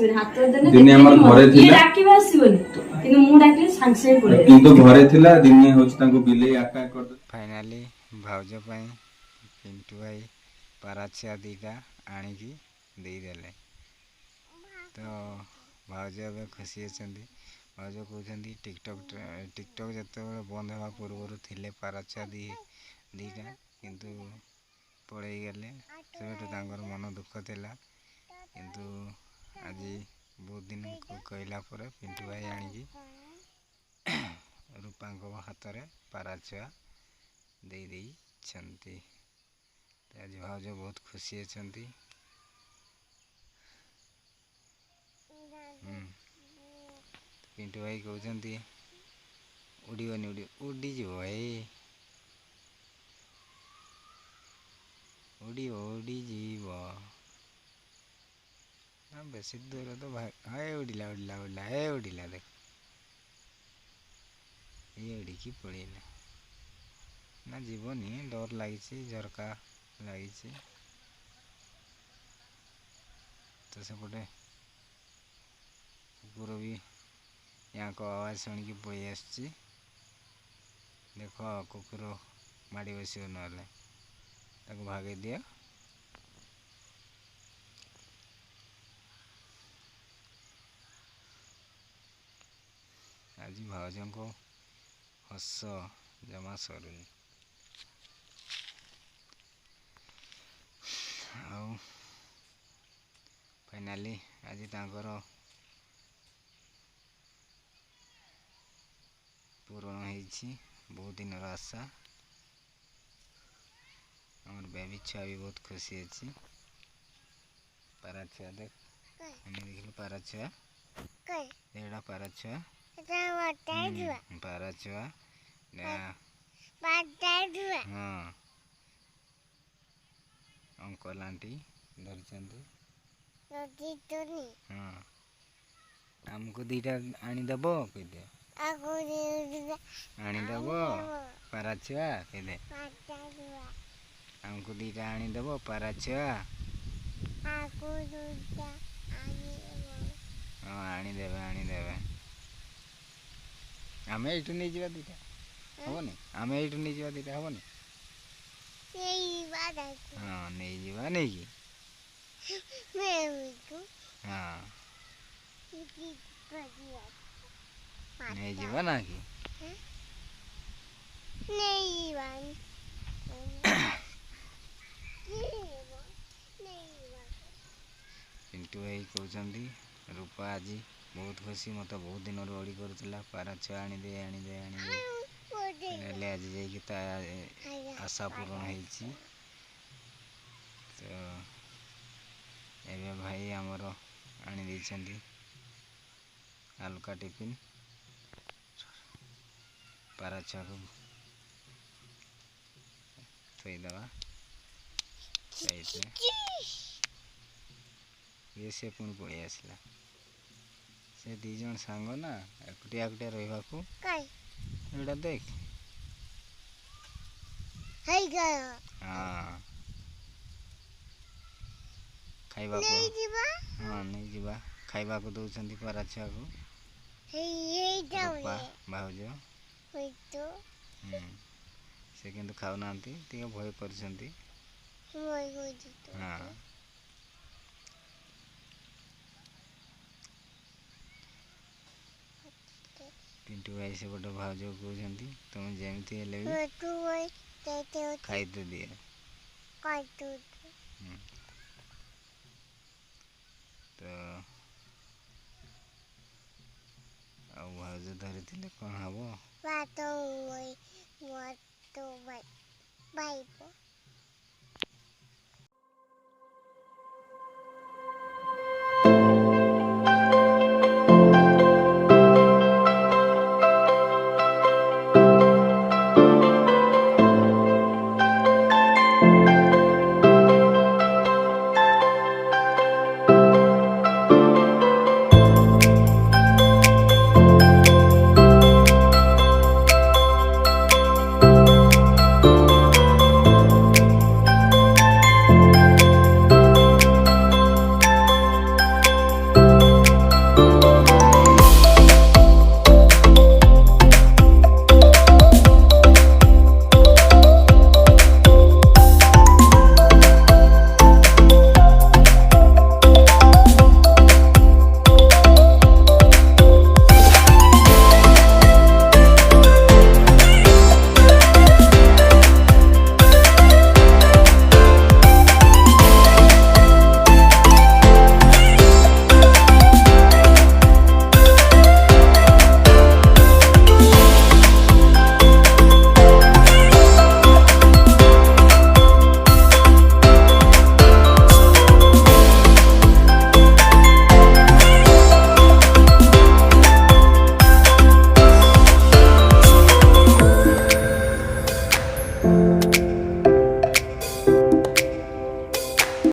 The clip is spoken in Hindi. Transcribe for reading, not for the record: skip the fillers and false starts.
आसीबे हाथ देने दिने हमर घरे ये थिला डाकिबे आसीबे किंतु मु डाकिले सांग से पड़े किंतु घरे थिला दिने होच तांको बिले आका कर दे। फाइनाली भाउज ପାଇଁ पिंटू भाई पाराछिया दीटा आनिकी देदेले तो भाउज ए खुशी अछंती। भाउज कहते टिकटक जिते बंद होगा पूर्व थे पाराछिया दीटा किंतु पड़े गले से मन दुख थिला किंतु आज बहुत दिन को कहला पर पिंटू भाई आनिकी रूपा हाथ में पाराछुआ दे देइछंती। आज भाउज बहुत खुशी अछंती। पिंटू भाई कहते उड़ीबनी उड़ीज भाई उड़ीजीव बेसी दूर तो भाई हे उड़ीला उड़ीला उड़ीला हे उड़ीला देख ये उड़ीकी पड़ेला ना जीवनी डर लगी झरका लगी तो सेपटे कुकुर भी यहाँ को आवाज शुणिकी पलि आसी देख कुकुर माड़ी बस ना भागे दिया। आज भाउज को हस जमा सरुनी फाइनाली आज तांकर पूरण होइछि बहुत दिन आशा। हमर बेबी छुआ भी बहुत खुशी अच्छी। पाराछुआ देख देख पाराछुआ एड़ा पाराछुआ पाराछुआ हाँ अंकल आंटी धरचंदी हाँ हमको दीटा आनीदेव कहीदे आनीदेव पाराछुआ कहीदे हमको दीटा आनीदेव पाराछुआ हाँ आनीदेवे आनीदेवे आम ये नहीं जा दीटा हेनी आम ये नहीं जा दीटा हेनी हाँ नहीं जीवा नहीं कि हाँ नहीं जीवा ना कि पिंटू भाई कहते रूपा आज बहुत खुशी मत बहुत दिन अड़ी करूला पाराछुआ आनीदे आनीदे आनीदे आज जा आशा पूरण हो तो एवं भाई आमर आनी देइछंती हल्का टिफिन पाराछुआ को थोईदवा ये से पुणी पलि आसला से दी जन सांग ना एकुटिया एकुटिया रहा देख हाँ खाइबा को हाँ नहीं जीवा खाइबा को दौरान पाराछुआ को भाउज से किंतु खाऊ ना भय कर हाँ पिंटू भाई से गोटे भाउज कहते तुम जमी हेल्ले खाई तो दिए तो भाउज धरी कौन हम